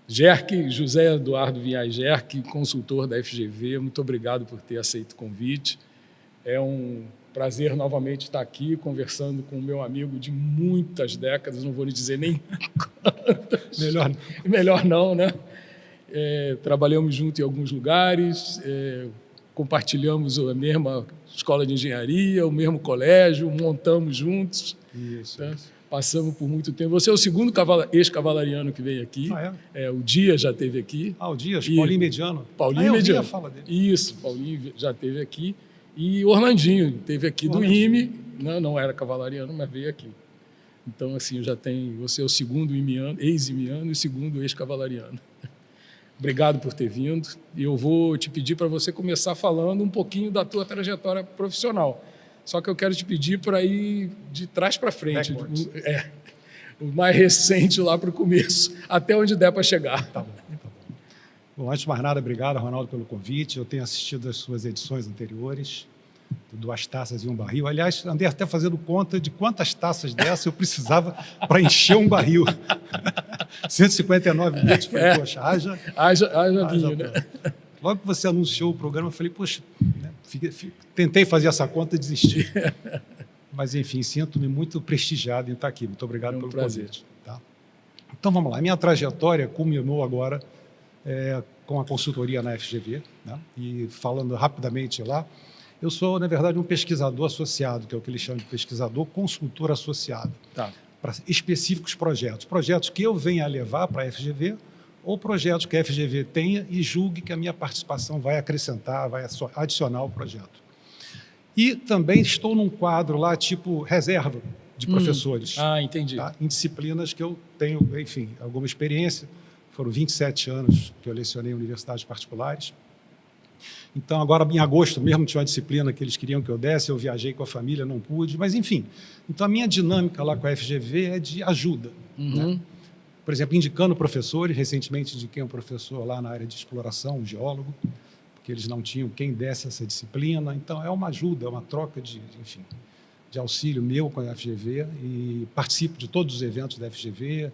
Gerc, José Eduardo Vinhais Gerc, consultor da FGV, muito obrigado por ter aceito o convite. É um prazer novamente estar aqui conversando com o meu amigo de muitas décadas, não vou lhe dizer nem quantas. Melhor não, né? Trabalhamos juntos em alguns lugares, compartilhamos a mesma escola de engenharia, o mesmo colégio, montamos juntos. Isso, Tá? isso. Passamos por muito tempo. Você é o segundo ex-cavalariano que veio aqui. O Dias já esteve aqui. O Dias, Paulinho Mediano. Paulinho Mediano. Eu vi a fala dele. Isso, Paulinho já esteve aqui. E Orlandinho esteve aqui do IME. Não era cavalariano, mas veio aqui. Então, assim, você é o segundo ex-imiano e o segundo ex-cavalariano. Obrigado por ter vindo. E eu vou te pedir para você começar falando um pouquinho da tua trajetória profissional. Só que eu quero te pedir para ir de trás para frente. O mais recente lá para o começo, até onde der para chegar. Tá bom. Bom, antes de mais nada, obrigado, Ronaldo, pelo convite. Eu tenho assistido as suas edições anteriores, Duas Taças e um Barril. Aliás, andei até fazendo conta de quantas taças dessa eu precisava para encher um barril. 159 minutos, falei, poxa, haja vinho, né? Logo que você anunciou o programa, eu falei, poxa, né? Tentei fazer essa conta e desisti. Mas, enfim, sinto-me muito prestigiado em estar aqui. Muito obrigado pelo convite. Tá? Então, vamos lá. Minha trajetória culminou agora com a consultoria na FGV. Né? E falando rapidamente lá, eu sou, na verdade, um pesquisador associado, que é o que eles chamam de pesquisador consultor associado, para específicos projetos. Projetos que eu venha a levar para a FGV ou projetos que a FGV tenha e julgue que a minha participação vai acrescentar, vai adicionar ao projeto. E também estou num quadro lá, tipo reserva de professores. Entendi. Tá? Em disciplinas que eu tenho, enfim, alguma experiência. Foram 27 anos que eu lecionei em universidades particulares. Então, agora, em agosto mesmo, tinha uma disciplina que eles queriam que eu desse, eu viajei com a família, não pude, mas, enfim. Então, a minha dinâmica lá com a FGV é de ajuda. Né? Por exemplo, indicando professores, recentemente indiquei um professor lá na área de exploração, um geólogo, porque eles não tinham quem desse essa disciplina. Então, é uma ajuda, é uma troca de auxílio meu com a FGV e participo de todos os eventos da FGV,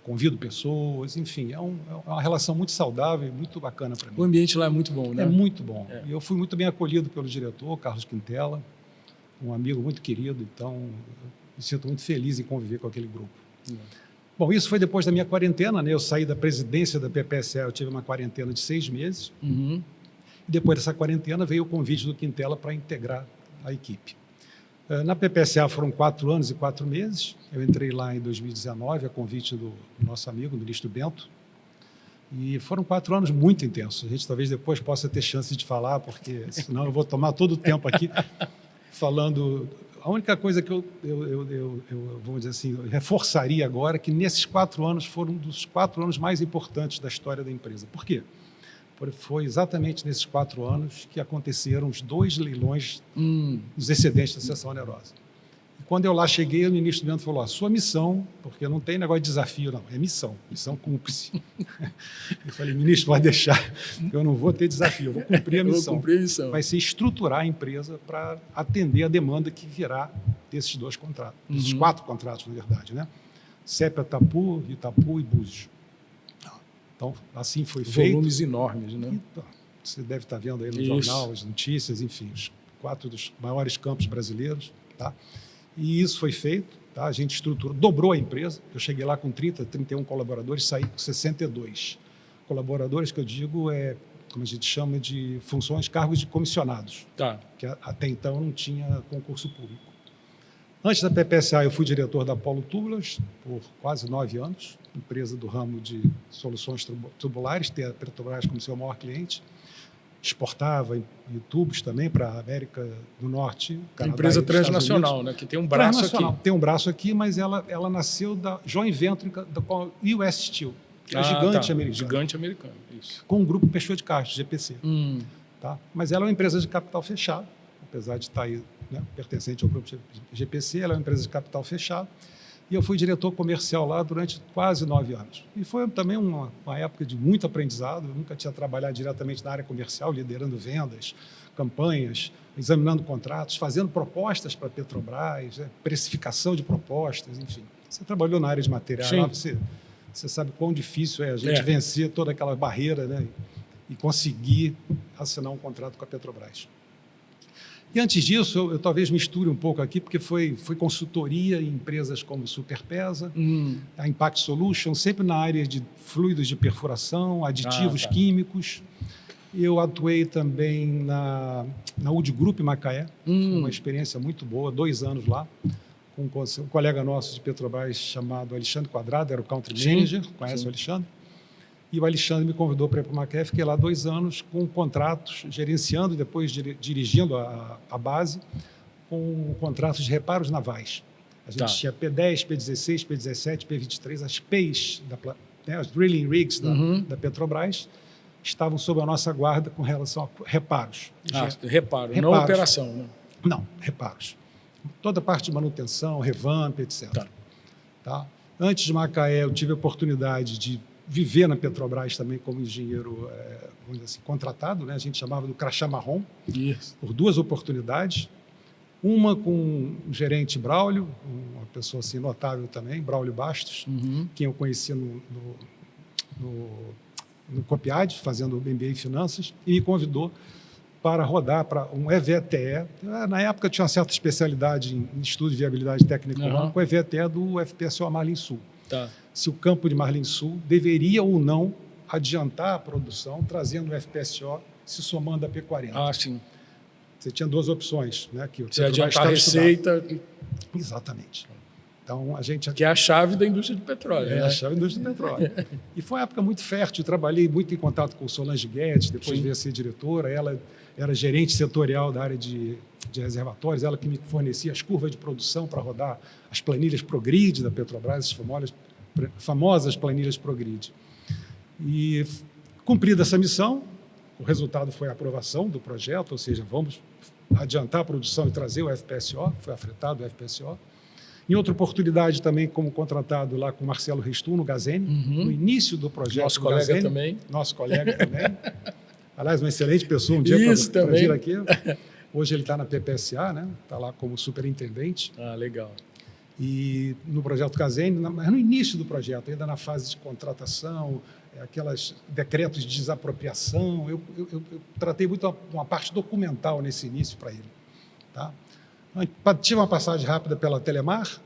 convido pessoas, enfim, é uma relação muito saudável e muito bacana para mim. O ambiente lá é muito bom, né? É muito bom. E eu fui muito bem acolhido pelo diretor, Carlos Quintela, um amigo muito querido, então me sinto muito feliz em conviver com aquele grupo. Bom, isso foi depois da minha quarentena, né? Eu saí da presidência da PPSA, eu tive uma quarentena de 6 meses. E depois dessa quarentena veio o convite do Quintela para integrar a equipe. Na PPSA foram 4 anos e 4 meses. Eu entrei lá em 2019, a convite do nosso amigo, o ministro Bento. E foram 4 anos muito intensos. A gente talvez depois possa ter chance de falar, porque senão eu vou tomar todo o tempo aqui falando. A única coisa que eu vamos dizer assim, reforçaria agora é que nesses 4 anos foram um dos 4 anos mais importantes da história da empresa. Por quê? Foi exatamente nesses 4 anos que aconteceram os 2 leilões dos excedentes da seção onerosa. E quando eu lá cheguei, o ministro Bento falou, a sua missão, porque não tem negócio de desafio, não, é missão cumpre-se. Eu falei, ministro, pode deixar, eu não vou ter desafio, eu vou cumprir a missão. Vai ser estruturar a empresa para atender a demanda que virá desses 2 contratos, desses 4 contratos, na verdade, né? Sépia-Itapu, Itapu e Búzios. Então, assim foi feito. Volumes enormes, né? Então, você deve estar vendo aí no jornal, as notícias, enfim, os 4 dos maiores campos brasileiros. Tá? E isso foi feito, tá? A gente estruturou, dobrou a empresa. Eu cheguei lá com 31 colaboradores, saí com 62. Colaboradores que eu digo como a gente chama de funções, cargos de comissionados, que até então não tinha concurso público. Antes da PPSA, eu fui diretor da Polo Tubulars por quase 9 anos, empresa do ramo de soluções tubulares, tem a Petrobras como seu maior cliente, exportava tubos também para a América do Norte, Canadá, empresa transnacional, né? Que tem um braço aqui. Tem um braço aqui, mas ela nasceu da joint venture com a US Steel, que é gigante americano. Gigante americano, isso. Com o grupo Peixoto de Castro, GPC. Tá? Mas ela é uma empresa de capital fechado, apesar de estar aí, né, pertencente ao grupo GPC, ela é uma empresa de capital fechado, e eu fui diretor comercial lá durante quase 9 anos. E foi também uma época de muito aprendizado, eu nunca tinha trabalhado diretamente na área comercial, liderando vendas, campanhas, examinando contratos, fazendo propostas para a Petrobras, precificação de propostas, enfim. Você trabalhou na área de material, lá você Você sabe quão difícil é a gente vencer toda aquela barreira, né, e conseguir assinar um contrato com a Petrobras. E antes disso, eu talvez misture um pouco aqui, porque foi consultoria em empresas como Superpesa, a Impact Solutions, sempre na área de fluidos de perfuração, aditivos químicos. Eu atuei também na UD Group Macaé, uma experiência muito boa, 2 anos lá, com um colega nosso de Petrobras chamado Alexandre Quadrado, era o Country Manager, conhece o Alexandre? E o Alexandre me convidou para ir para o Macaé, fiquei lá 2 anos com contratos, gerenciando, depois dirigindo a base, com contratos de reparos navais. A gente tinha P10, P16, P17, P23, as PEIs, as drilling rigs da Petrobras, estavam sob a nossa guarda com relação a reparos. Reparos, não operação. Né? Não, reparos. Toda a parte de manutenção, revamp, etc. Tá? Antes de Macaé, eu tive a oportunidade de viver na Petrobras também como engenheiro, vamos dizer assim, contratado, né? A gente chamava do crachá marrom, por 2 oportunidades. Uma com o gerente Braulio, uma pessoa assim, notável também, Braulio Bastos, quem eu conheci no Copiad, fazendo MBA em Finanças, e me convidou para rodar para um EVTE. Na época tinha uma certa especialidade em estudo de viabilidade técnica com o EVTE do FPSO Marlim Sul. Se o campo de Marlim Sul deveria ou não adiantar a produção, trazendo o FPSO, se somando a P40. Sim. Você tinha 2 opções, né? Que se adiantar a receita... Exatamente. Então, a gente... Que é a chave da indústria do petróleo. A chave da indústria do petróleo. E foi uma época muito fértil, trabalhei muito em contato com Solange Guedes, depois veio a ser diretora, ela era gerente setorial da área de reservatórios, ela que me fornecia as curvas de produção para rodar as planilhas Progrid da Petrobras, as famosas planilhas Progrid. E, cumprida essa missão, o resultado foi a aprovação do projeto, ou seja, vamos adiantar a produção e trazer o FPSO, foi afretado o FPSO. Em outra oportunidade também como contratado lá com o Marcelo Restum, no Gazene, no início do projeto. Nosso colega Gazene, também. Nosso colega também. Aliás, uma excelente pessoa, um dia para vir aqui. Hoje ele está na PPSA, né? Está lá como superintendente. Legal. E no projeto Gazene, mas no início do projeto, ainda na fase de contratação, aquelas decretos de desapropriação, eu tratei muito uma parte documental nesse início para ele. Tá? Tive uma passagem rápida pela Telemar,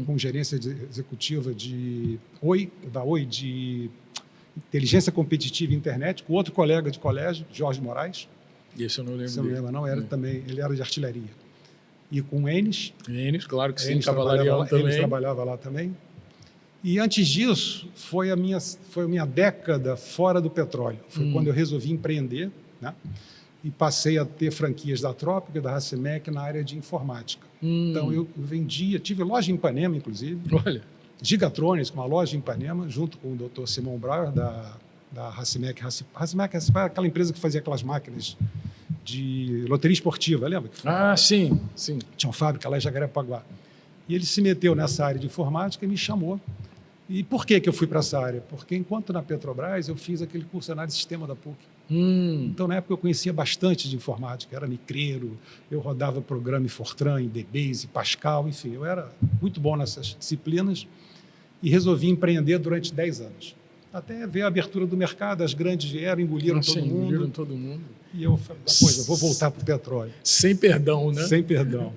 com gerência executiva da Oi, de Inteligência Competitiva e Internet, com outro colega de colégio, Jorge Moraes. Isso eu não lembro. Você não lembra, não? Ele era de artilharia. E com o Enes. Claro que sim, Enes trabalhava lá também. E antes disso, foi a minha década fora do petróleo. Foi quando eu resolvi empreender, né? E passei a ter franquias da Trópica e da Racimec na área de informática. Então, eu vendia, tive loja em Ipanema, inclusive. Olha. Gigatronics, uma loja em Ipanema, junto com o Dr. Simão Brauer, da Racimec. Racimec era aquela empresa que fazia aquelas máquinas de loteria esportiva, lembra? Sim. Tinha uma fábrica lá em Jacarepaguá. E ele se meteu nessa área de informática e me chamou. E por que eu fui para essa área? Porque enquanto na Petrobras eu fiz aquele curso de análise de sistema da PUC. Então, na época, eu conhecia bastante de informática, era micreiro, eu rodava programa em Fortran, em DBase, Pascal, enfim, eu era muito bom nessas disciplinas e resolvi empreender durante 10 anos. Até ver a abertura do mercado, as grandes vieram, engoliram todo mundo. E eu falei, vou voltar para o petróleo. Sem perdão, né? Sem perdão.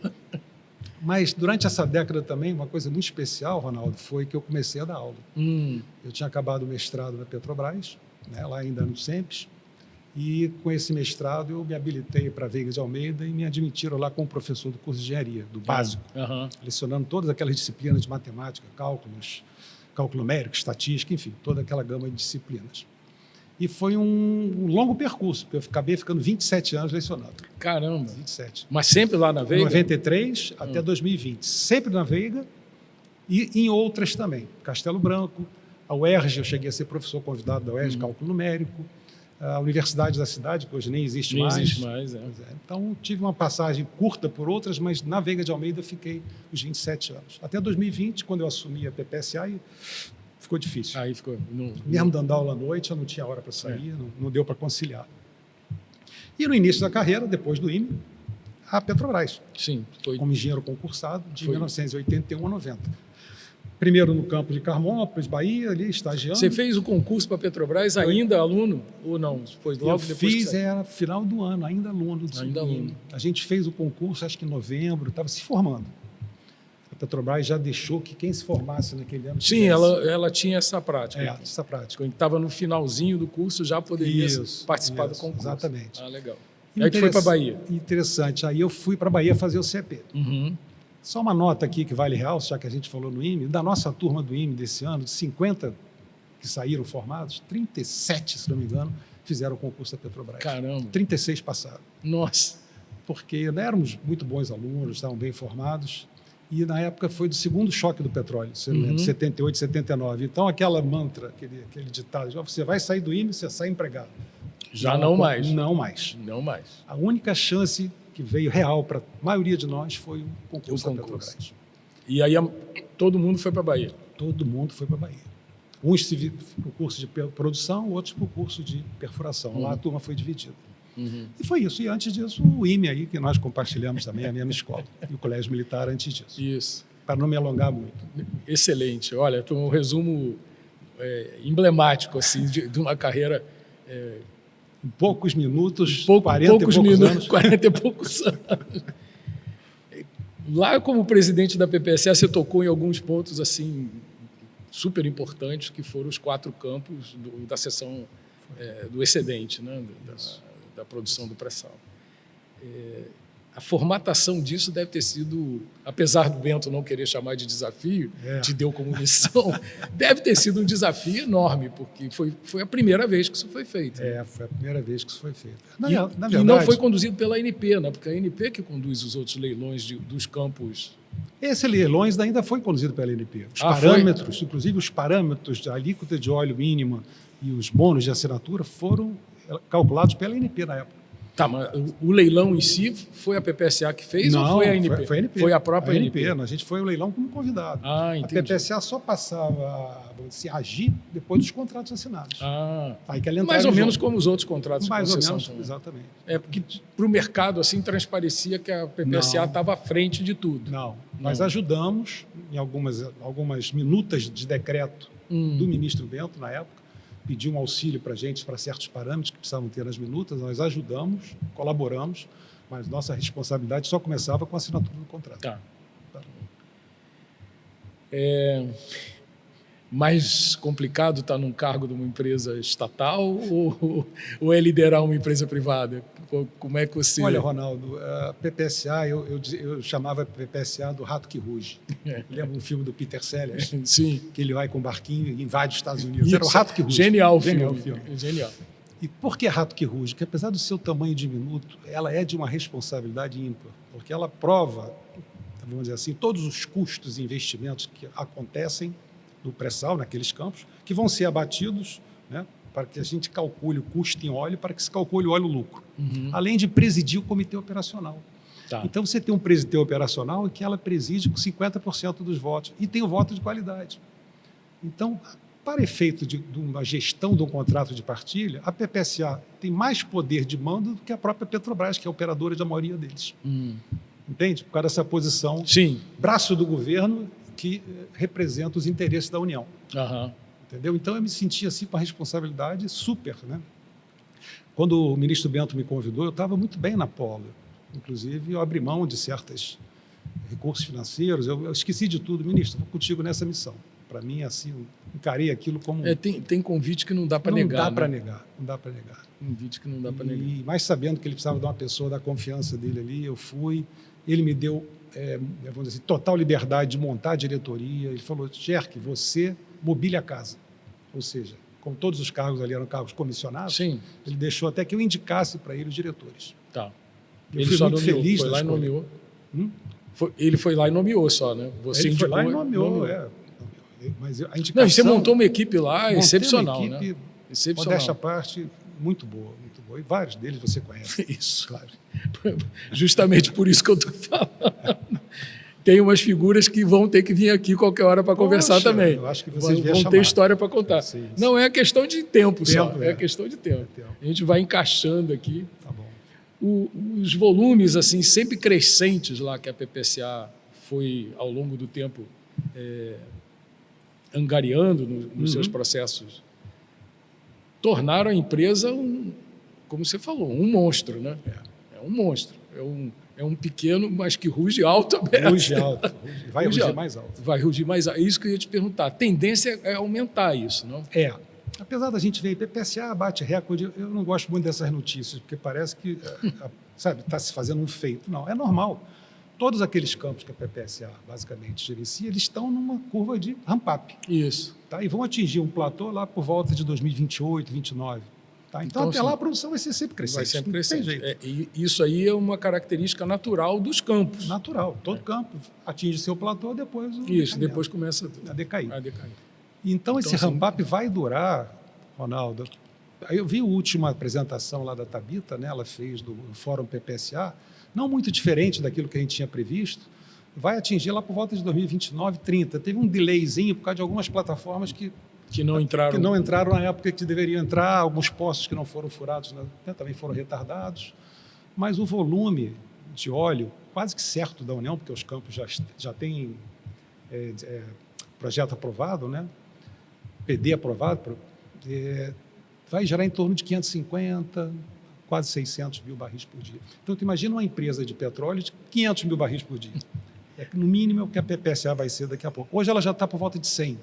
Mas, durante essa década também, uma coisa muito especial, Ronaldo, foi que eu comecei a dar aula. Eu tinha acabado o mestrado na Petrobras, né, lá ainda no SEMPES, e com esse mestrado eu me habilitei para a Veiga de Almeida e me admitiram lá como professor do curso de engenharia, do básico, lecionando todas aquelas disciplinas de matemática, cálculo numérico, estatística, enfim, toda aquela gama de disciplinas. E foi um longo percurso, porque eu acabei ficando 27 anos lecionando. Caramba! 27. Mas sempre lá na Veiga? 93 até 2020. Sempre na Veiga e em outras também. Castelo Branco, a UERJ, eu cheguei a ser professor convidado da UERJ, cálculo numérico, a Universidade da Cidade, que hoje nem existe mais. Nem existe mais, Então, tive uma passagem curta por outras, mas na Veiga de Almeida fiquei os 27 anos. Até 2020, quando eu assumi a PPSA, ficou difícil. Aí ficou. Mesmo dando aula à noite, eu não tinha hora para sair, não deu para conciliar. E no início da carreira, depois do IME, a Petrobras. Sim. Como engenheiro concursado, de 1981 a 90. Primeiro no campo de Carmópolis, Bahia, ali, estagiando. Você fez o concurso para a Petrobras ainda aluno ou não? Foi logo Eu depois fiz, que você... era final do ano, ainda aluno. Ainda aluno. A gente fez o concurso, acho que em novembro, estava se formando. A Petrobras já deixou que quem se formasse naquele ano... Sim, ela tinha essa prática. Essa prática. Quando estava no finalzinho do curso, já poderia participar do concurso. Exatamente. Ah, legal. E aí tu foi para a Bahia? Interessante. Aí eu fui para a Bahia fazer o CP. Uhum. Só uma nota aqui que vale real, já que a gente falou no IME, da nossa turma do IME desse ano, de 50 que saíram formados, 37, se não me engano, fizeram o concurso da Petrobras. Caramba. 36 passaram. Nossa. Porque éramos muito bons alunos, estavam bem formados, e na época foi do segundo choque do petróleo, se não lembro, 78, 79. Então, aquela mantra, aquele ditado, você vai sair do IME, você sai empregado. Já não mais. Não mais. Não mais. A única chance que veio real para a maioria de nós foi o concurso da Petrobras. E aí todo mundo foi para a Bahia? Todo mundo foi para a Bahia. Uns para o curso de produção, outros para o curso de perfuração. Lá a turma foi dividida. E foi isso. E antes disso, o IME aí, que nós compartilhamos também, a mesma escola. E o Colégio Militar antes disso. Isso. Para não me alongar muito. Excelente. Olha, um resumo emblemático assim, de uma carreira... Em poucos minutos, 40 poucos e poucos minutos, anos. 40 e poucos anos. Lá, como presidente da PPSA, você tocou em alguns pontos assim super importantes, que foram os 4 campos da seção do excedente, né, da produção do pré-sal. A formatação disso deve ter sido, apesar do Bento não querer chamar de desafio, te deu como missão, deve ter sido um desafio enorme, porque foi a primeira vez que isso foi feito. Foi a primeira vez que isso foi feito. Na verdade, e não foi conduzido pela ANP, né? Porque a ANP que conduz os outros leilões dos campos. Esse leilões ainda foi conduzido pela ANP. Os parâmetros, inclusive os parâmetros da alíquota de óleo mínima e os bônus de assinatura foram calculados pela ANP na época. Tá, mas o leilão em si foi a PPSA que fez ou foi a ANP? Foi a ANP. Foi a própria ANP. A gente foi o leilão como convidado. Entendi. A PPSA só passava a agir depois dos contratos assinados. Aí que ela mais ou menos como os outros contratos de concessão. Mais ou menos, exatamente. Porque para o mercado assim transparecia que a PPSA estava à frente de tudo. Não. Nós ajudamos em algumas minutas de decreto do ministro Bento, na época, pediu um auxílio para a gente, para certos parâmetros que precisavam ter nas minutas, nós ajudamos, colaboramos, mas nossa responsabilidade só começava com a assinatura do contrato. Tá. Mais complicado estar num cargo de uma empresa estatal ou é liderar uma empresa privada? Como é que você... Olha, Ronaldo, a PPSA, eu chamava a PPSA do rato que ruge. Lembra um filme do Peter Sellers? Sim. Que ele vai com um barquinho e invade os Estados Unidos. Isso. Era o rato que ruge. Genial o filme. Genial. E por que rato que ruge? Porque apesar do seu tamanho diminuto, ela é de uma responsabilidade ímpar, porque ela prova, vamos dizer assim, todos os custos e investimentos que acontecem no pré-sal, naqueles campos, que vão ser abatidos, né, para que a gente calcule o custo em óleo, para que se calcule o óleo-lucro, além de presidir o comitê operacional. Tá. Então, você tem um comitê operacional que ela preside com 50% dos votos, e tem o voto de qualidade. Então, para efeito de uma gestão de um contrato de partilha, a PPSA tem mais poder de mando do que a própria Petrobras, que é a operadora da maioria deles. Entende? Por causa dessa posição, braço do governo, que representa os interesses da União. Entendeu? Então, eu me senti assim com a responsabilidade super. Né? Quando o ministro Bento me convidou, eu estava muito bem na Polo. Inclusive, eu abri mão de certos recursos financeiros, eu esqueci de tudo. Ministro, vou contigo nessa missão. Para mim, assim, eu encarei aquilo como... Tem convite que não dá para negar. Não dá para negar. Convite que não dá para negar. E mais sabendo que ele precisava de uma pessoa da confiança dele ali, eu fui. Ele me deu... vamos dizer assim, total liberdade de montar a diretoria. Ele falou, Gerck, você mobile a casa. Ou seja, como todos os cargos ali eram cargos comissionados, ele deixou até que eu indicasse para ele os diretores. Tá. Ele fui muito feliz. Foi lá e nomeou. Ele foi lá e nomeou só, né? Você ele indicou, foi lá e nomeou. Mas a indicação... Não, você montou uma equipe lá excepcional, uma equipe, né? Excepcional. Modéstia à parte, muito boa, muito boa. E vários deles você conhece. Isso. Claro. Justamente por isso que eu estou falando. Tem umas figuras que vão ter que vir aqui qualquer hora para conversar também. Eu acho que vocês vão ter história para contar. Sim. Não é questão de tempo só, é questão de tempo. A gente vai encaixando aqui. Tá bom. Os volumes assim sempre crescentes lá que a PPSA foi ao longo do tempo angariando nos seus processos, tornaram a empresa, como você falou, um monstro, né? É um monstro. É um pequeno, mas que ruge alto aberto. Ruge alto. Vai rugir mais alto. Vai rugir mais alto. É isso que eu ia te perguntar. A tendência é aumentar isso, não? Apesar da gente ver, PPSA bate recorde, eu não gosto muito dessas notícias, porque parece que, sabe, está se fazendo um feito. Não, é normal. Todos aqueles campos que a PPSA basicamente gerencia, eles estão numa curva de ramp-up. Isso. Tá? E vão atingir um platô lá por volta de 2028, 2029. Tá? Então, até lá a produção vai ser sempre crescente. Vai sempre crescente. Não tem jeito. E isso aí é uma característica natural dos campos. Natural. Todo campo atinge seu platô, depois depois começa a decair. decair. Então, esse ramp-up vai durar, Ronaldo. Eu vi a última apresentação lá da Thabita, né? Ela fez do Fórum PPSA, não muito diferente daquilo que a gente tinha previsto, vai atingir lá por volta de 2029, 30. Teve um delayzinho por causa de algumas plataformas que não entraram na época que deveriam entrar, alguns postos que não foram furados, né, também foram retardados, mas o volume de óleo, quase que certo da União, porque os campos já têm projeto aprovado, né, PD aprovado, vai gerar em torno de 550, quase 600 mil barris por dia. Então, tu imagina uma empresa de petróleo de 500 mil barris por dia. No mínimo é o que a PPSA vai ser daqui a pouco. Hoje ela já está por volta de 100.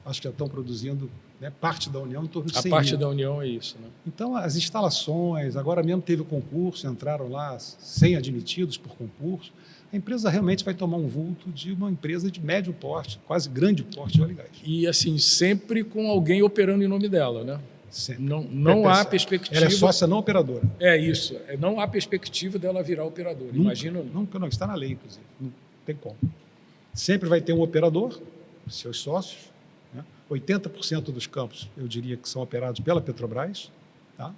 Acho que já estão produzindo, né, parte da União em torno de 100 mil. A parte da União é isso, né? Então, as instalações, agora mesmo teve o concurso, entraram lá 100 admitidos por concurso. A empresa realmente vai tomar um vulto de uma empresa de médio porte, quase grande porte de óleo e gás. E, assim, sempre com alguém operando em nome dela, né? Sempre. Não há perspectiva... Ela é sócia não operadora. É isso. Não há perspectiva dela virar operadora. Imagina... Nunca, não. Está na lei, inclusive. Não tem como. Sempre vai ter um operador, seus sócios, 80% dos campos, eu diria que são operados pela Petrobras, tá?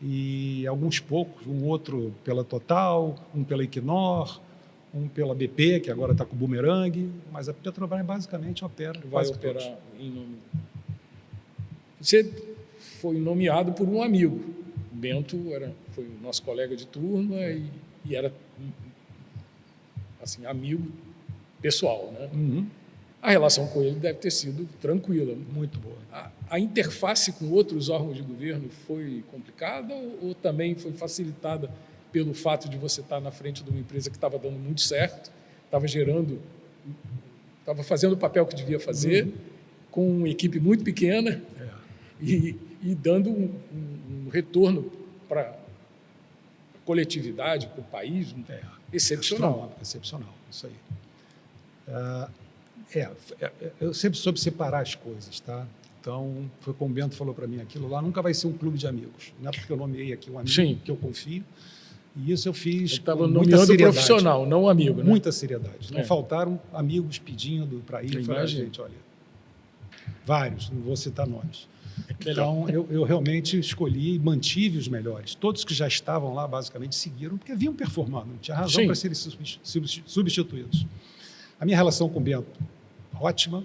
E alguns poucos, um outro pela Total, um pela Equinor, um pela BP, que agora está com o Bumerangue, mas a Petrobras basicamente opera. Vai operar em nome... Você foi nomeado por um amigo. O Bento foi o nosso colega de turma e era, assim, amigo pessoal, né? Uhum. A relação com ele deve ter sido tranquila. Muito boa. A interface com outros órgãos de governo foi complicada ou também foi facilitada pelo fato de você estar na frente de uma empresa que estava dando muito certo, estava fazendo o papel que devia fazer, com uma equipe muito pequena e dando um retorno para a coletividade, para o país, excepcional. Excepcional, isso aí. Eu sempre soube separar as coisas, tá? Então, foi como o Bento falou para mim, aquilo lá nunca vai ser um clube de amigos, não é porque eu nomeei aqui um amigo que eu confio, e isso eu fiz com muita seriedade. Profissional, não amigo, né? Muita seriedade. Não faltaram amigos pedindo para ir, falar, gente, olha, vários, não vou citar nomes. Então, eu realmente escolhi e mantive os melhores. Todos que já estavam lá, basicamente, seguiram, porque vinham performando, não tinha razão para serem substituídos. A minha relação com o Bento, ótima,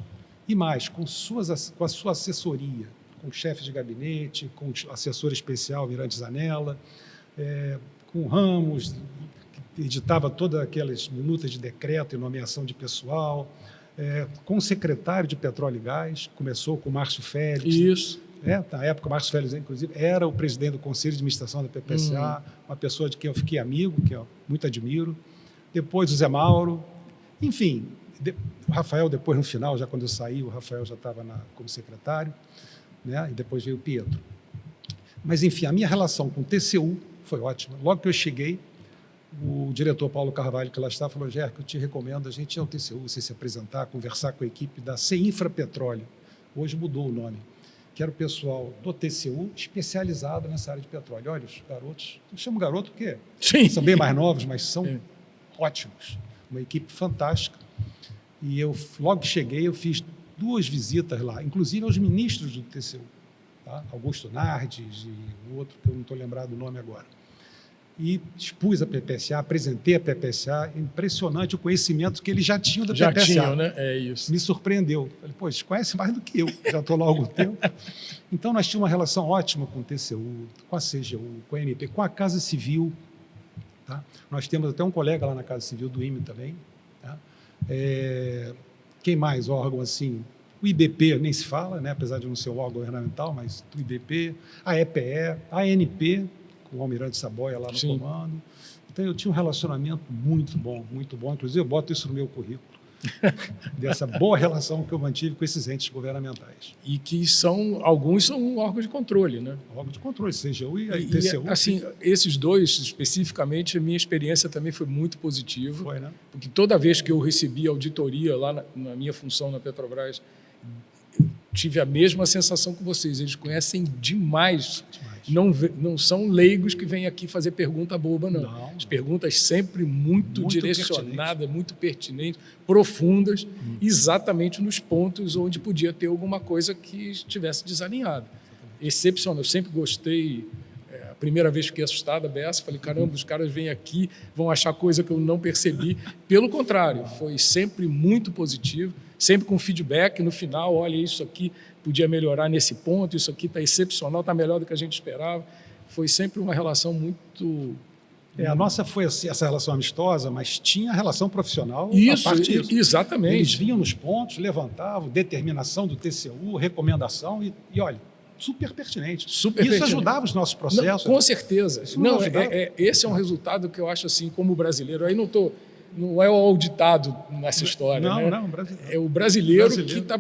e mais, com a sua assessoria, com o chefe de gabinete, com o assessor especial Mirante Zanella, com o Ramos, que editava todas aquelas minutas de decreto e nomeação de pessoal, com o secretário de Petróleo e Gás, começou com o Márcio Félix. Isso. Na época, o Márcio Félix, inclusive, era o presidente do Conselho de Administração da PPSA, uma pessoa de quem eu fiquei amigo, que eu muito admiro. Depois o Zé Mauro. Enfim, o Rafael, depois, no final, já quando eu saí, o Rafael já estava como secretário, né? E depois veio o Pietro. Mas, enfim, a minha relação com o TCU foi ótima. Logo que eu cheguei, o diretor Paulo Carvalho, que lá está, falou: Gerco, eu te recomendo a gente ir ao TCU, você se apresentar, conversar com a equipe da CEINFRA Petróleo. Hoje mudou o nome, que era o pessoal do TCU especializado nessa área de petróleo. Olha, os garotos, eu chamo garoto porque são bem mais novos, mas são ótimos. Uma equipe fantástica. E eu, logo que cheguei, eu fiz 2 visitas lá, inclusive aos ministros do TCU, tá? Augusto Nardes e um outro que eu não estou lembrado do nome agora. E expus a PPSA, apresentei a PPSA, impressionante o conhecimento que eles já tinham da PPSA. Já tinham, né? É isso. Me surpreendeu. Falei, pô, eles conhecem mais do que eu, já estou lá há algum tempo. Então, nós tínhamos uma relação ótima com o TCU, com a CGU, com a ANP, com a Casa Civil. Tá? Nós temos até um colega lá na Casa Civil do IME também. Tá? Quem mais órgão assim? o IBP nem se fala, né? Apesar de não ser um órgão governamental, mas o IBP, a EPE, a ANP, com o Almirante Saboia lá no Sim. comando. Então, eu tinha um relacionamento muito bom, muito bom. Inclusive, eu boto isso no meu currículo, dessa boa relação que eu mantive com esses entes governamentais. E que alguns são órgãos de controle, né? Órgão de controle, CGU e E, TCU. assim, esses dois, especificamente, a minha experiência também foi muito positiva. Foi, né? Porque toda vez que eu recebi auditoria lá na minha função na Petrobras, eu tive a mesma sensação que vocês. Eles conhecem demais. Não são leigos que vêm aqui fazer pergunta boba, não. As perguntas sempre muito direcionadas, muito pertinentes, profundas, exatamente nos pontos onde podia ter alguma coisa que estivesse desalinhada. Excepcional. Eu sempre gostei. A primeira vez fiquei assustado, a beça, falei, caramba, os caras vêm aqui, vão achar coisa que eu não percebi. Pelo contrário, foi sempre muito positivo, sempre com feedback no final, olha, isso aqui podia melhorar nesse ponto, isso aqui está excepcional, está melhor do que a gente esperava. Foi sempre uma relação muito... A nossa foi assim, essa relação amistosa, mas tinha relação profissional. Isso, a parte disso. Exatamente. Eles vinham nos pontos, levantavam, determinação do TCU, recomendação e olha, super pertinente. Isso ajudava os nossos processos. Não, com certeza. Esse é um resultado que eu acho assim, como brasileiro. Aí não é o auditado nessa história. Não, brasileiro. É o brasileiro que está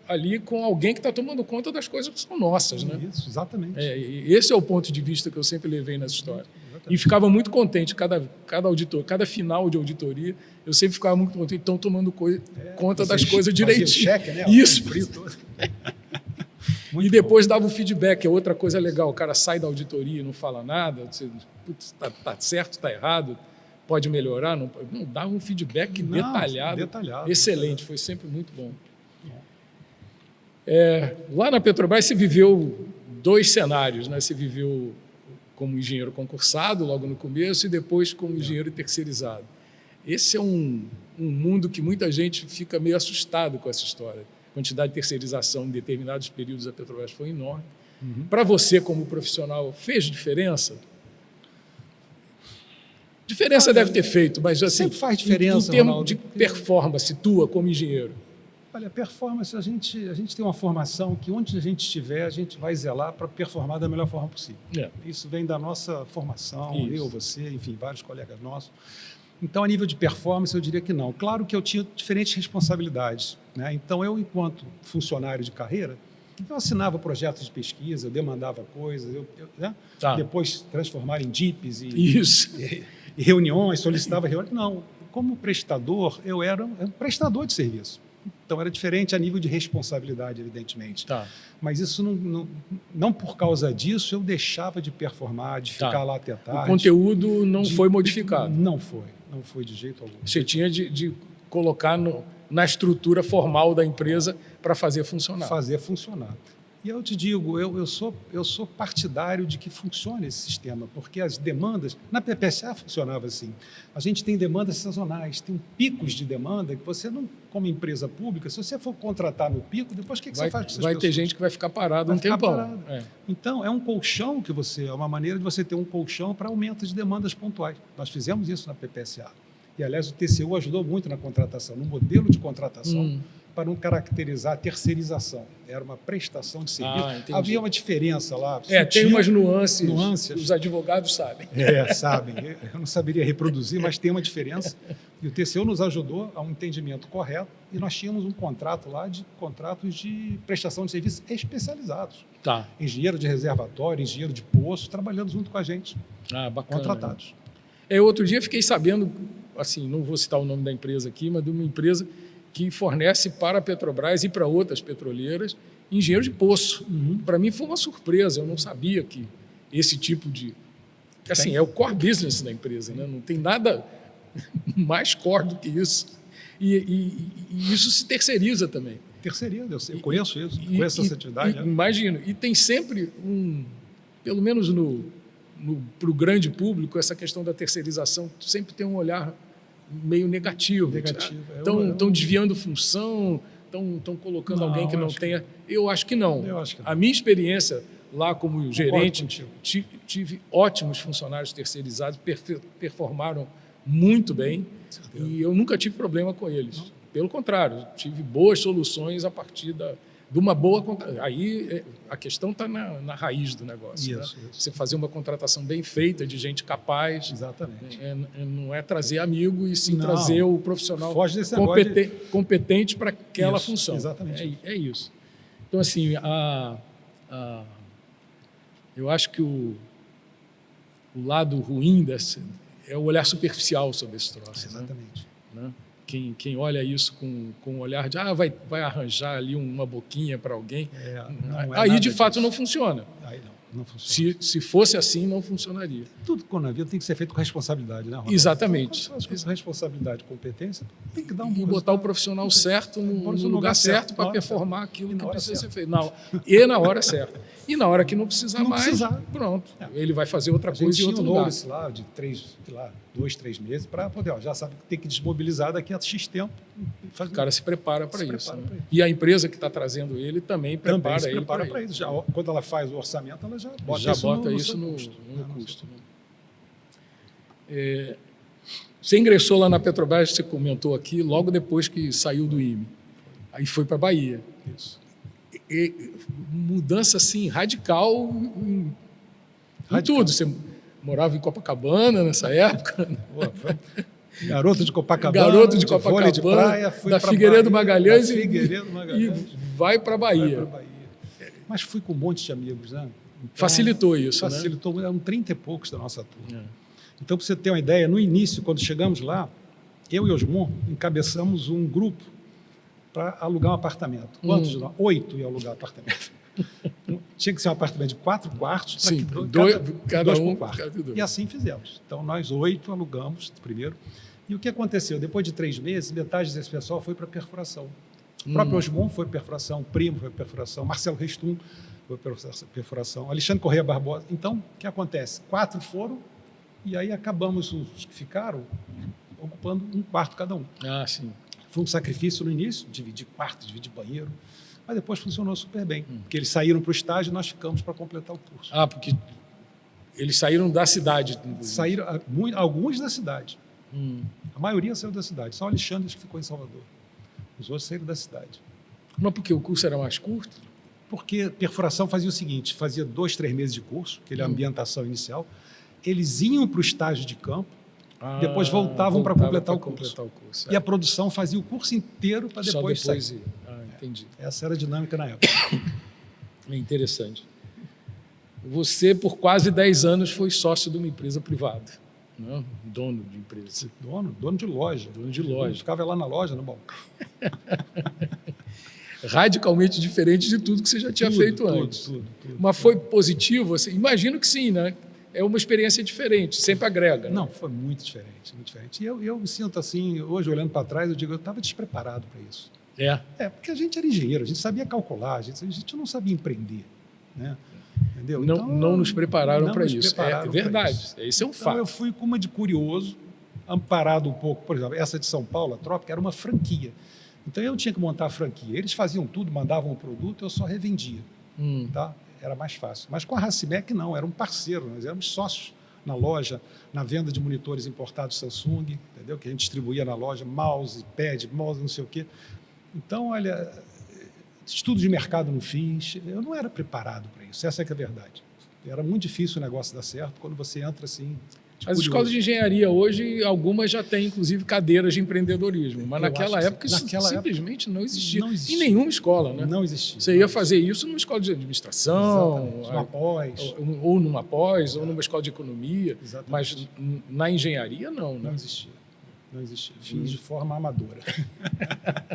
ali com alguém que está tomando conta das coisas que são nossas. Né? Isso, exatamente. Esse é o ponto de vista que eu sempre levei nessa história. E ficava muito contente, cada auditor, cada final de auditoria, eu sempre ficava muito contente, estão tomando conta das coisas direitinho. Cheque, né? Isso. E depois dava o feedback, é outra coisa legal. O cara sai da auditoria e não fala nada, está certo, está errado, pode melhorar, não dava um feedback detalhado, excelente, foi sempre muito bom. Lá na Petrobras você viveu 2 cenários, né? Você viveu como engenheiro concursado logo no começo e depois como engenheiro terceirizado. Esse é um mundo que muita gente fica meio assustado com essa história. A quantidade de terceirização em determinados períodos da Petrobras foi enorme. Para você, como profissional, fez diferença? Diferença deve ter feito, mas assim, sempre faz diferença, em termos Ronaldo, de performance tua como engenheiro. Olha, performance, a gente tem uma formação que onde a gente estiver, a gente vai zelar para performar da melhor forma possível. Isso vem da nossa formação, eu, você, enfim, vários colegas nossos. Então, a nível de performance, eu diria que não. Claro que eu tinha diferentes responsabilidades, né? Então, eu, enquanto funcionário de carreira, eu assinava projetos de pesquisa, eu demandava coisas, né? Depois transformar em DIPs e reuniões, solicitava reuniões. Não, como prestador, eu era um prestador de serviço. Então, era diferente a nível de responsabilidade, evidentemente. Mas isso não por causa disso eu deixava de performar, de ficar lá até tarde. O conteúdo não foi modificado? Não foi de jeito algum. Você tinha de colocar na estrutura formal da empresa para fazer funcionar. Fazer funcionar. E eu te digo, eu sou partidário de que funcione esse sistema, porque as demandas, na PPSA funcionava assim, a gente tem demandas sazonais, tem picos de demanda que você não, como empresa pública, se você for contratar no pico, depois o que você faz com essas pessoas? Vai ter gente que vai ficar parado um tempão. Então, é um colchão é uma maneira de você ter um colchão para aumento de demandas pontuais. Nós fizemos isso na PPSA. E, aliás, o TCU ajudou muito na contratação, no modelo de contratação, para não caracterizar a terceirização. Era uma prestação de serviço. Havia uma diferença lá. Tem umas nuances. Os advogados sabem. Sabem. Eu não saberia reproduzir, mas tem uma diferença. E o TCU nos ajudou a um entendimento correto e nós tínhamos um contrato lá de contratos de prestação de serviços especializados. Engenheiro de reservatório, engenheiro de poço, trabalhando junto com a gente. Bacana. Contratados. Outro dia fiquei sabendo, assim, não vou citar o nome da empresa aqui, mas de uma empresa que fornece para a Petrobras e para outras petroleiras engenheiro de poço. Para mim foi uma surpresa, eu não sabia que esse tipo de... Assim, é o core business da empresa, né? Não tem nada mais core do que isso. E isso se terceiriza também. Terceiriza, eu conheço isso, conheço essa atividade. Imagino. E tem sempre pelo menos para o grande público, essa questão da terceirização sempre tem um olhar meio negativo. Estão desviando função, estão colocando alguém que não tenha... Eu acho que não. A minha experiência lá como gerente, tive ótimos funcionários terceirizados, performaram muito bem e eu nunca tive problema com eles. Pelo contrário, tive boas soluções a partir de uma boa... Aí a questão está na raiz do negócio. Isso, né? isso. Você fazer uma contratação bem feita, de gente capaz. Exatamente. Não é trazer amigo, e sim Não, trazer o profissional foge desse negócio competente para aquela Isso, função. exatamente. É isso. Então, assim, eu acho que o lado ruim é o olhar superficial sobre esse troço. Exatamente. Né? Quem olha isso com um olhar de vai arranjar ali uma boquinha para alguém, aí de fato não funciona. Aí não funciona. Se fosse assim, não funcionaria. Tudo na vida tem que ser feito com responsabilidade, né, Ronaldo? Exatamente. Então, quando com responsabilidade e competência, tem que dar um E botar o profissional certo no lugar certo para performar aquilo que precisa ser feito. E na hora certa. E na hora que não precisar mais, pronto. Ele vai fazer outra coisa em outro lugar. A gente tinha um lá de 2, 3 meses para poder, já sabe que tem que desmobilizar daqui a X tempo. O cara se prepara para isso. Né? E a empresa que está trazendo ele também prepara ele para isso. Quando ela faz o orçamento, ela já bota isso no custo. Né? Você ingressou lá na Petrobras, você comentou aqui, logo depois que saiu do IME. Aí foi para a Bahia. Isso. Mudança assim, radical em tudo. Você morava em Copacabana nessa época. Garoto de Copacabana, vôlei de praia, da Figueiredo Magalhães e vai para a Bahia. Mas fui com um monte de amigos, né? Então, facilitou isso, facilitou, eram 30 e poucos da nossa turma. Então, para você ter uma ideia, no início, quando chegamos lá, eu e Osmond encabeçamos um grupo para alugar um apartamento. Quantos de nós? 8 iam alugar apartamento. Tinha que ser um apartamento de 4 quartos, sim, cada um por quarto. E assim fizemos. Então, nós 8 alugamos primeiro. E o que aconteceu? Depois de 3 meses, metade desse pessoal foi para perfuração. O próprio Osmond foi para perfuração, o Primo foi para perfuração, Marcelo Restum foi para perfuração, Alexandre Correia Barbosa. Então, o que acontece? 4 foram e aí acabamos os que ficaram ocupando um quarto cada um. Sim. Foi um sacrifício no início, dividir quarto, dividir banheiro, mas depois funcionou super bem, porque eles saíram para o estágio e nós ficamos para completar o curso. Porque eles saíram da cidade. Saíram, alguns da cidade. A maioria saiu da cidade, só o Alexandre que ficou em Salvador. Os outros saíram da cidade. Mas porque o curso era mais curto? Porque perfuração fazia o seguinte, fazia 2, 3 meses de curso, aquele ambientação inicial, eles iam para o estágio de campo, depois voltavam para completar o curso. E a produção fazia o curso inteiro para depois sair. Entendi. Essa era a dinâmica na época. É interessante. Você, por quase 10 anos, foi sócio de uma empresa privada. Não? Dono de empresa. Dono de loja. Dono de loja. Eu ficava lá na loja, no balcão. Radicalmente diferente de tudo que você já tinha feito antes. Tudo. Mas foi positivo? Assim, imagino que sim, né? É uma experiência diferente, sempre agrega. Né? Não, foi muito diferente, muito diferente. E eu me sinto assim, hoje olhando para trás, eu digo, eu estava despreparado para isso. Porque a gente era engenheiro, a gente sabia calcular, a gente não sabia empreender, né? Entendeu? Não nos prepararam para isso. É verdade, isso é um fato. Eu fui com uma de curioso, amparado um pouco, por exemplo, essa de São Paulo, a Trópica, era uma franquia. Então eu tinha que montar a franquia. Eles faziam tudo, mandavam o produto, eu só revendia. Tá? Era mais fácil. Mas com a Racimec, não, era um parceiro, nós éramos sócios na loja, na venda de monitores importados Samsung, entendeu? Que a gente distribuía na loja, mouse, pad, mouse, não sei o quê. Então, olha, estudo de mercado não fiz, eu não era preparado para isso, essa é que é a verdade. Era muito difícil o negócio dar certo quando você entra assim... As escolas de engenharia hoje, algumas já têm, inclusive, cadeiras de empreendedorismo, mas naquela época isso simplesmente não existia. Em nenhuma escola, né? Não existia. Você ia fazer isso numa escola de administração, ou numa pós, ou numa escola de economia, mas na engenharia não, né? Não existia. Não existia. Fiz de forma amadora.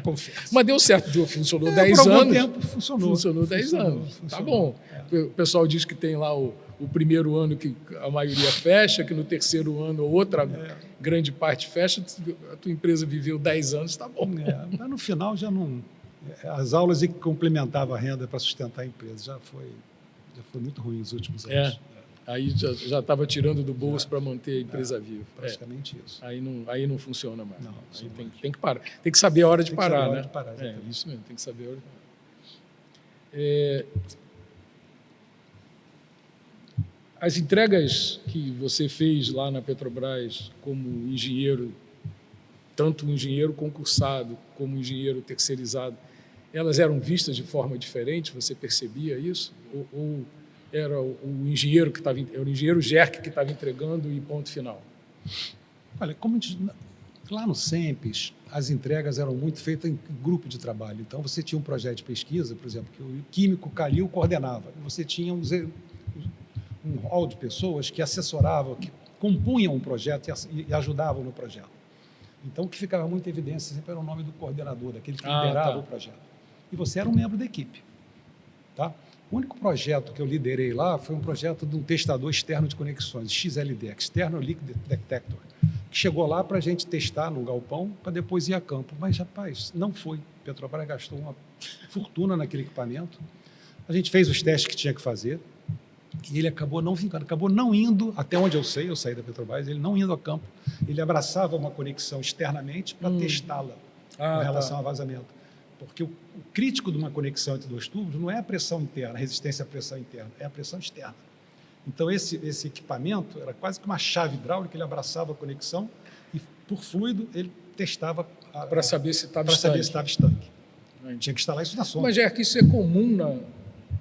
Confesso. Mas deu certo, funcionou 10 anos. Por algum tempo funcionou. Funcionou 10 anos. Tá bom. O pessoal diz que tem lá o primeiro ano que a maioria fecha, que no terceiro ano outra grande parte fecha. A tua empresa viveu 10 anos, tá bom. Mas no final já não... As aulas que complementavam a renda para sustentar a empresa já foi muito ruim nos últimos anos. Aí já estava tirando do bolso para manter a empresa viva. Praticamente isso. Aí não funciona mais. Não, tem que parar. Tem que saber a hora de parar, né? Isso mesmo, tem que saber a hora de parar. As entregas que você fez lá na Petrobras como engenheiro tanto o engenheiro concursado como o engenheiro terceirizado, elas eram vistas de forma diferente? Você percebia isso? Ou era o engenheiro que estava, era o engenheiro GERC que estava entregando e ponto final? Olha, lá no SEMPES, as entregas eram muito feitas em grupo de trabalho. Então, você tinha um projeto de pesquisa, por exemplo, que o químico Calil coordenava. Você tinha um hall de pessoas que assessoravam, que compunham um projeto e ajudavam no projeto. Então, o que ficava muito em evidência sempre era o nome do coordenador, daquele que liderava o projeto. E você era um membro da equipe. Tá? O único projeto que eu liderei lá foi um projeto de um testador externo de conexões, XLD, External Leak Detector, que chegou lá para a gente testar no galpão para depois ir a campo. Mas, rapaz, não foi. Petrobras gastou uma fortuna naquele equipamento. A gente fez os testes que tinha que fazer e ele acabou não ficando, acabou não indo, até onde eu saí da Petrobras, ele não indo a campo. Ele abraçava uma conexão externamente para testá-la com relação a vazamento. Porque o crítico de uma conexão entre dois tubos não é a pressão interna, a resistência à pressão interna, é a pressão externa. Então, esse equipamento era quase que uma chave hidráulica, ele abraçava a conexão e, por fluido, ele testava para saber se estava estanque. Tinha que instalar isso na sonda. Mas, que isso é comum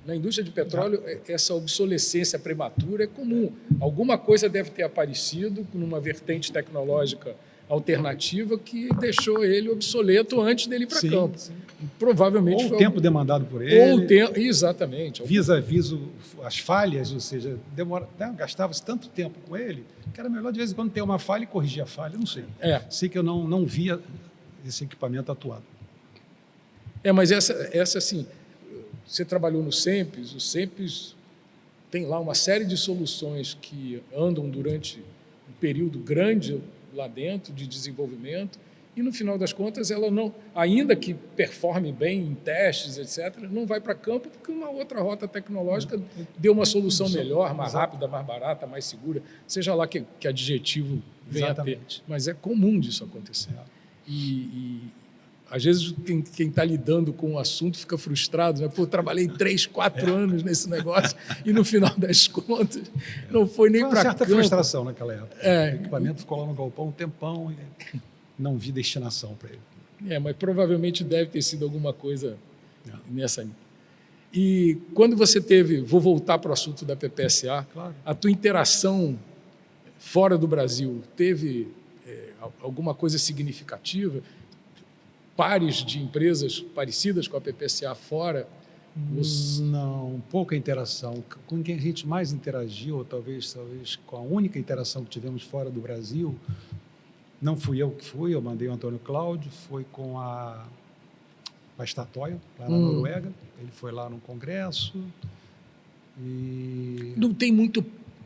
na indústria de petróleo, essa obsolescência prematura é comum. Alguma coisa deve ter aparecido numa vertente tecnológica alternativa que deixou ele obsoleto antes dele ir para campo. Sim. Provavelmente ou o tempo demandado por ele. Exatamente. Vis-a-vis as falhas, ou seja, gastava-se tanto tempo com ele que era melhor de vez em quando ter uma falha e corrigir a falha. Não sei. Sei que eu não via esse equipamento atuado. Mas essa assim, você trabalhou no SEMPES, o SEMPES tem lá uma série de soluções que andam durante um período grande lá dentro de desenvolvimento e, no final das contas, ela não, ainda que performe bem em testes, etc., não vai para campo porque uma outra rota tecnológica deu uma solução melhor, mais rápida, mais barata, mais segura, seja lá que adjetivo venha a ter. Mas é comum disso acontecer. Às vezes, quem está lidando com o assunto fica frustrado, né? Pô, trabalhei 3, 4 anos nesse negócio e, no final das contas, não foi nem para campo. Foi uma certa frustração naquela época. O equipamento ficou lá no galpão um tempão e não vi destinação para ele. Mas provavelmente deve ter sido alguma coisa nessa. E quando você vou voltar para o assunto da PPSA, claro. A tua interação fora do Brasil teve alguma coisa significativa? Pares de empresas parecidas com a PPSA fora? Não, pouca interação. Com quem a gente mais interagiu, ou talvez com a única interação que tivemos fora do Brasil, não fui eu que fui, eu mandei o Antônio Cláudio, foi com a Statoil, lá na Noruega. Ele foi lá no congresso. Não tem muito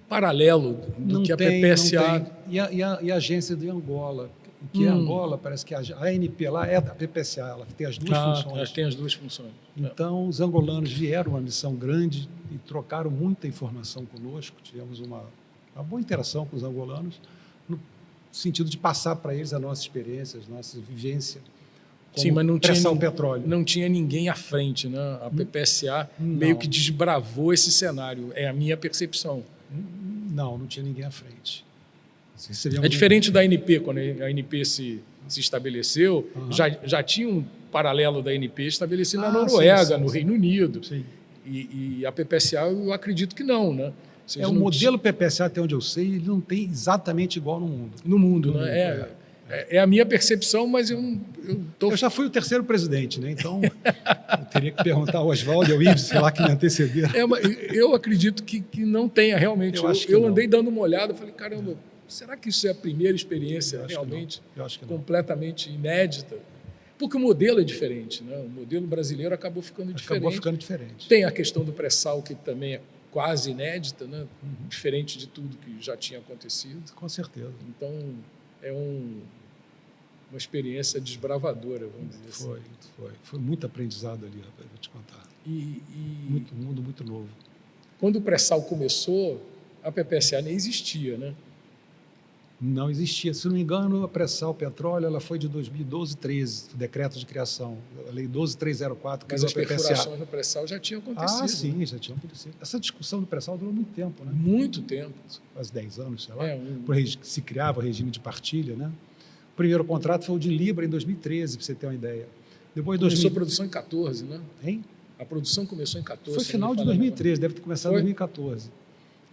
paralelo do que a PPSA... Não tem. E a agência de Angola, que Angola, parece que a ANP lá é da PPSA, ela tem as duas funções. Ela tem as duas funções. Então, os angolanos vieram uma missão grande e trocaram muita informação conosco, tivemos uma boa interação com os angolanos, no sentido de passar para eles a nossa experiência, a nossa vivência. Sim, mas não tinha petróleo. Não tinha ninguém à frente, né? A PPSA meio que desbravou esse cenário, é a minha percepção. Não tinha ninguém à frente. É diferente da ANP, quando a ANP se estabeleceu, já tinha um paralelo da ANP estabelecido na Noruega, no Reino Unido. Sim. E a PPSA, eu acredito que não, né? O modelo PPSA, até onde eu sei, ele não tem exatamente igual no mundo. No mundo, né? É a minha percepção, mas eu já fui o terceiro presidente, né? Então eu teria que perguntar ao Oswaldo e ao Ives, sei lá, que me antecederam. Eu acredito que não tenha realmente. Eu andei dando uma olhada, falei, caramba, será que isso é a primeira experiência realmente completamente inédita? Porque o modelo é diferente, né? O modelo brasileiro acabou ficando diferente. Tem a questão do pré-sal, que também é quase inédita, né? Diferente de tudo que já tinha acontecido. Com certeza. Então, é uma experiência desbravadora, vamos dizer assim. Foi muito aprendizado ali, rapaz, vou te contar. Um mundo muito novo. Quando o pré-sal começou, a PPSA nem existia, né? Não existia. Se não me engano, a pré-sal petróleo ela foi de 2012, 13, o decreto de criação, a lei 12304. Mas as perfurações do pré-sal já tinham acontecido. Sim, já tinham acontecido. Essa discussão do pré-sal durou muito tempo, né? Muito tempo. Quase 10 anos, sei lá. Se criava o regime de partilha, né? primeiro contrato foi o de Libra em 2013, para você ter uma ideia. Depois Começou a produção em 14, né? Hein? A produção começou em 14. Foi final de 2013, deve ter começado em 2014.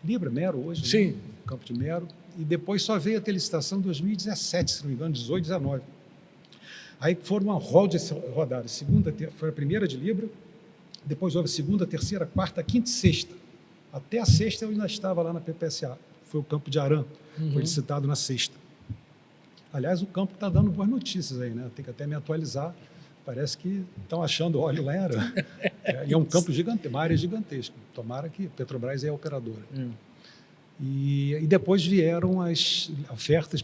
Libra, Mero hoje, sim, né? Campo de Mero. E depois só veio a ter licitação em 2017, se não me engano, 18, 19. Aí foram uma rodada. Foi a primeira de Libra, depois houve a segunda, terceira, quarta, quinta e sexta. Até a sexta eu ainda estava lá na PPSA. Foi o campo de Aram, foi licitado na sexta. Aliás, o campo está dando boas notícias aí, né? Tem que até me atualizar. Parece que estão achando óleo lá em Aram. E é um campo gigante, uma área gigantesca. Tomara que Petrobras é a operadora. E depois vieram as ofertas,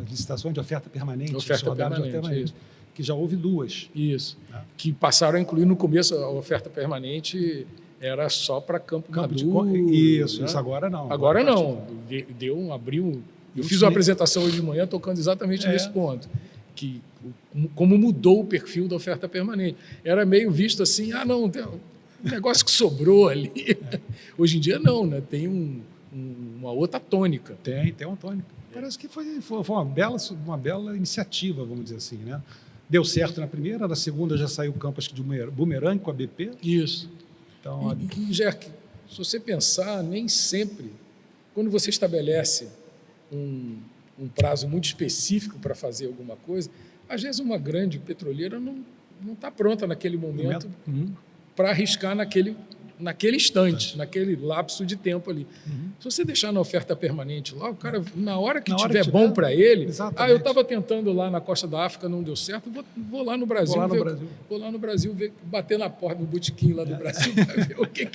licitações de oferta permanente. Oferta permanente, que já houve 2. Isso. Que passaram a incluir no começo a oferta permanente era só para campo maduro. Isso, né? Isso agora não. Agora não. Abriu. Eu fiz uma apresentação hoje de manhã tocando exatamente nesse ponto. Que como mudou o perfil da oferta permanente. Era meio visto assim, não, tem um negócio que sobrou ali. Hoje em dia não, né? Tem uma outra tônica. Tem uma tônica. Parece que foi uma bela iniciativa, vamos dizer assim, né? Deu certo na primeira, na segunda já saiu o campo acho que de bumerangue com a BP. Isso. Então, Gerc, se você pensar, nem sempre, quando você estabelece um prazo muito específico para fazer alguma coisa, às vezes uma grande petroleira não está pronta naquele momento para arriscar naquele instante, naquele lapso de tempo ali. Se você deixar na oferta permanente lá, o cara, na hora que tiver bom para ele, eu estava tentando lá na Costa da África, não deu certo, vou lá no Brasil. Vou lá no Brasil, bater na porta do botequim lá do Brasil para ver o que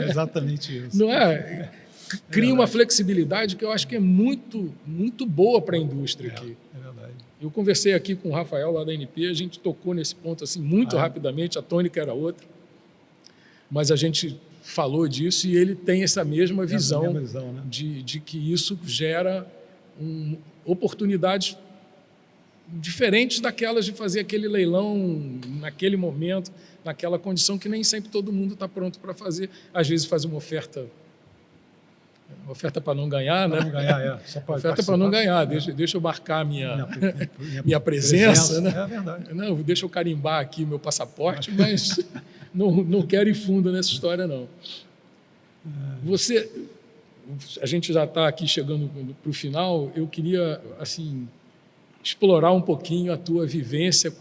exatamente isso. Não é? Cria uma flexibilidade que eu acho que é muito, muito boa para a indústria aqui. É verdade. Eu conversei aqui com o Rafael, lá da ANP, a gente tocou nesse ponto assim muito rapidamente, a tônica era outra, mas a gente falou disso e ele tem essa mesma visão, né? de que isso gera oportunidades diferentes daquelas de fazer aquele leilão naquele momento, naquela condição que nem sempre todo mundo está pronto para fazer. Às vezes faz uma oferta para não ganhar, né? Não ganhar, só para oferta para não ganhar, deixa eu marcar minha presença, né? É verdade. Não, deixa eu carimbar aqui meu passaporte, mas não quero ir fundo nessa história, não. A gente já está aqui chegando para o final, eu queria, assim, explorar um pouquinho a tua vivência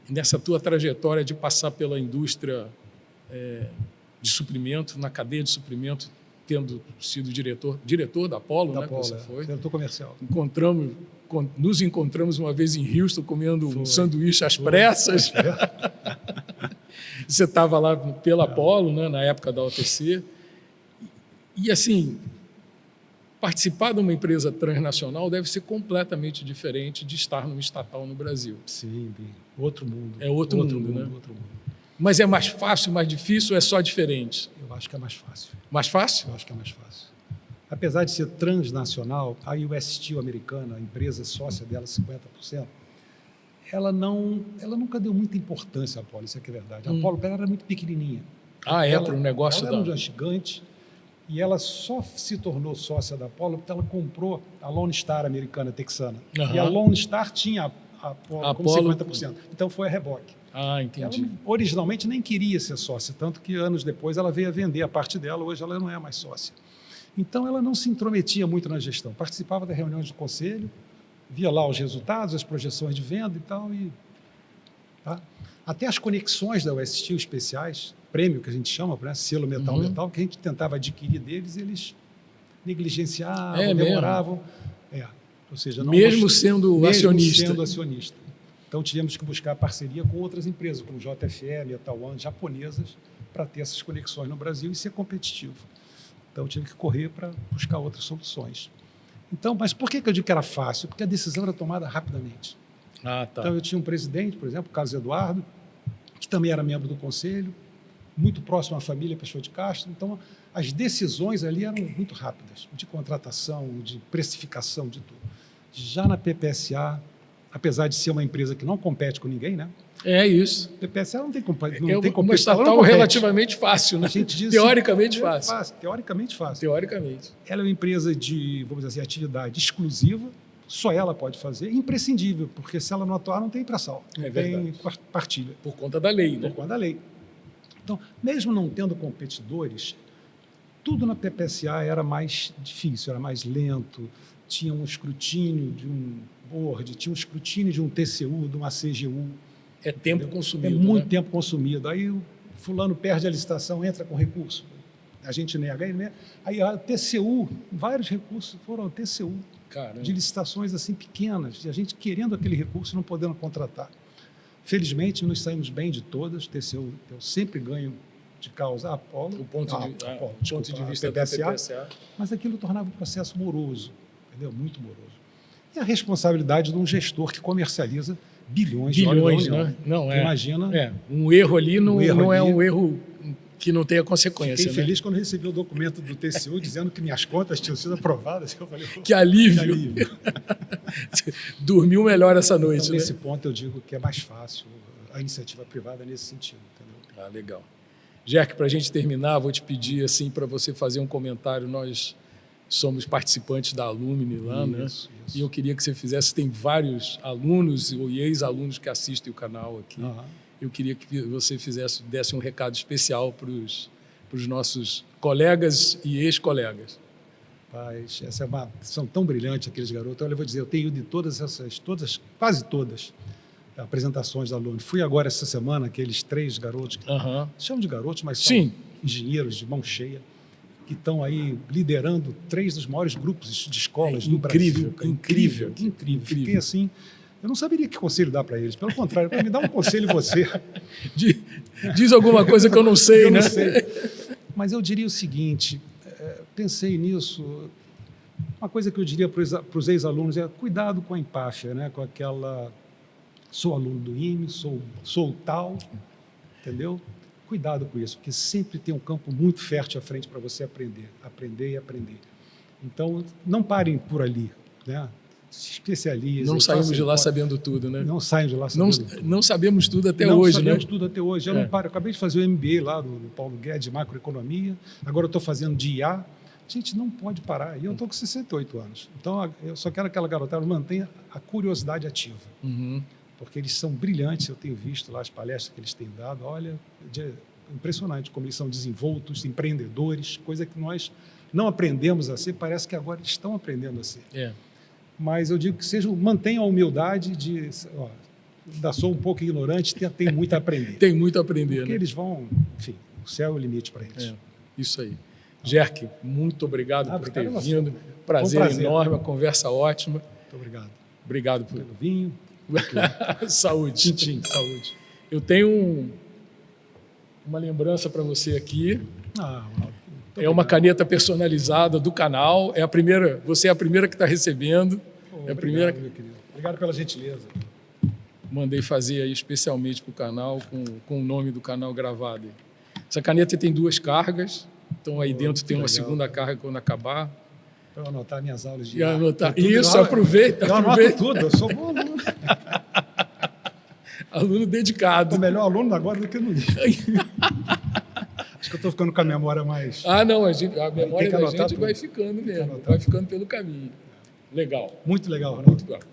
nessa tua trajetória de passar pela indústria de suprimento, na cadeia de suprimento, tendo sido diretor da Apollo, né? Você foi. Diretor comercial. Nos encontramos uma vez em Houston comendo um sanduíche às pressas. Você estava lá pela Apollo, né? Na época da OTC. E, assim, participar de uma empresa transnacional deve ser completamente diferente de estar numa estatal no Brasil. Sim, outro mundo. É outro mundo, né? Outro mundo. Mas é mais fácil, mais difícil ou é só diferente? Eu acho que é mais fácil. Mais fácil? Eu acho que é mais fácil. Apesar de ser transnacional, a US Steel americana, a empresa sócia dela, 50%, ela nunca deu muita importância à Apollo, isso é que é verdade. A Apollo era muito pequenininha. Para o negócio ela era um gigante e ela só se tornou sócia da Apollo porque ela comprou a Lone Star americana, texana. E a Lone Star tinha a Apollo como 50%. Então foi a reboque. Entendi. Ela originalmente nem queria ser sócia, tanto que anos depois ela veio a vender a parte dela, hoje ela não é mais sócia. Então ela não se intrometia muito na gestão, participava das reuniões do conselho, via lá os resultados, as projeções de venda e tal. Até as conexões da US Steel especiais, prêmio que a gente chama, né, selo metal, que a gente tentava adquirir deles, eles negligenciavam, demoravam. Ou seja, mesmo sendo acionista. Então, tivemos que buscar parceria com outras empresas, como JFE, Metal One, japonesas, para ter essas conexões no Brasil e ser competitivo. Então, eu tive que correr para buscar outras soluções. Então, mas por que eu digo que era fácil? Porque a decisão era tomada rapidamente. Então, eu tinha um presidente, por exemplo, o Carlos Eduardo, que também era membro do conselho, muito próximo à família Pessoa de Castro. Então, as decisões ali eram muito rápidas, de contratação, de precificação, de tudo. Já na PPSA, apesar de ser uma empresa que não compete com ninguém, né? É isso. PPSA não tem, não É tem uma competição. estatal relativamente fácil, né? A gente diz Teoricamente assim, fácil. Teoricamente fácil. Teoricamente. Ela é uma empresa de, vamos dizer assim, atividade exclusiva, só ela pode fazer, imprescindível, porque se ela não atuar, não tem pré-sal, não tem partilha. Por conta da lei, né? Por conta da lei. Então, mesmo não tendo competidores, tudo na PPSA era mais difícil, era mais lento, tinha um escrutínio de um board, tinha um escrutínio de um TCU, de uma CGU. É tempo consumido. É muito né? tempo consumido. Aí o fulano perde a licitação, entra com recurso. A gente nega. Aí a TCU, vários recursos foram ao TCU, Caramba. de licitações assim pequenas, e a gente querendo aquele recurso não podendo contratar. Felizmente, nos saímos bem de todas. TCU, eu sempre ganho de causa a Apollo. O ponto de vista da da PPSA. Mas aquilo tornava o processo moroso, entendeu? Muito moroso. E a responsabilidade de um gestor que comercializa bilhões de Bilhões, óleo né? Não é. Imagina. Um erro ali não é ali. um erro que não tenha consequência. Fiquei feliz quando recebi o documento do TCU dizendo que minhas contas tinham sido aprovadas. Eu falei, que alívio. Dormiu melhor essa noite. Então, né? nesse ponto, eu digo que é mais fácil a iniciativa privada nesse sentido. Entendeu? Ah, legal. Jerk, para a gente terminar, vou te pedir assim, para você fazer um comentário. Nós somos participantes da Alumni lá, né? Isso. E eu queria que você fizesse, tem vários alunos e ex-alunos que assistem o canal aqui. Eu queria que você desse um recado especial para os nossos colegas e ex-colegas. Rapaz, são tão brilhantes aqueles garotos. Olha, eu vou dizer, eu tenho ido de quase todas, apresentações da Alumni. Fui agora essa semana, aqueles 3 garotos, que chamam de garotos, mas são engenheiros de mão cheia, que estão aí liderando 3 dos maiores grupos de escolas do Brasil. Incrível. Fiquei assim, eu não saberia que conselho dar para eles. Pelo contrário, me dá um conselho você. Diz alguma coisa que eu não sei, né? Não sei. Mas eu diria o seguinte, pensei nisso, uma coisa que eu diria para os ex-alunos é cuidado com a empáfia, né? Com aquela, sou aluno do IME, sou tal, entendeu? Cuidado com isso, porque sempre tem um campo muito fértil à frente para você aprender e aprender. Então, não parem por ali, né? Se especializem. Não saímos de lá sabendo tudo, né? Não saímos de lá sabendo tudo. Não sabemos tudo até hoje, né? Não sabemos tudo até hoje. Eu não paro. Acabei de fazer o MBA lá no Paulo Guedes, de macroeconomia. Agora eu estou fazendo de IA. A gente não pode parar. E eu estou com 68 anos. Então, eu só quero que aquela garotada mantenha a curiosidade ativa. Porque eles são brilhantes. Eu tenho visto lá as palestras que eles têm dado. Olha, impressionante como eles são desenvoltos, empreendedores, coisa que nós não aprendemos a ser, parece que agora eles estão aprendendo a ser. Mas eu digo que mantenham a humildade de... ainda sou um pouco ignorante, tem muito a aprender. Tem muito a aprender, porque né? eles vão... Enfim, o céu é o limite para eles. Isso aí. Jerk, muito obrigado por ter vindo. Um prazer enorme, a conversa ótima. Muito obrigado. Obrigado pelo vinho. Saúde. Tintim. Saúde. Eu tenho uma lembrança para você aqui. É uma caneta personalizada do canal. Você é a primeira que está recebendo. Obrigado, meu querido. Obrigado pela gentileza. Mandei fazer aí especialmente para o canal, com o nome do canal gravado. Essa caneta tem 2 cargas, então aí dentro tem uma segunda carga quando acabar. Para eu anotar minhas aulas de Isso, aproveita. Eu anoto tudo, eu sou bom aluno. Aluno dedicado. Estou melhor aluno agora do que no livro. Acho que eu estou ficando com a memória mais... Não, a memória da gente vai ficando mesmo. Vai ficando pelo caminho. Legal. Muito legal, Ronaldo. Muito legal.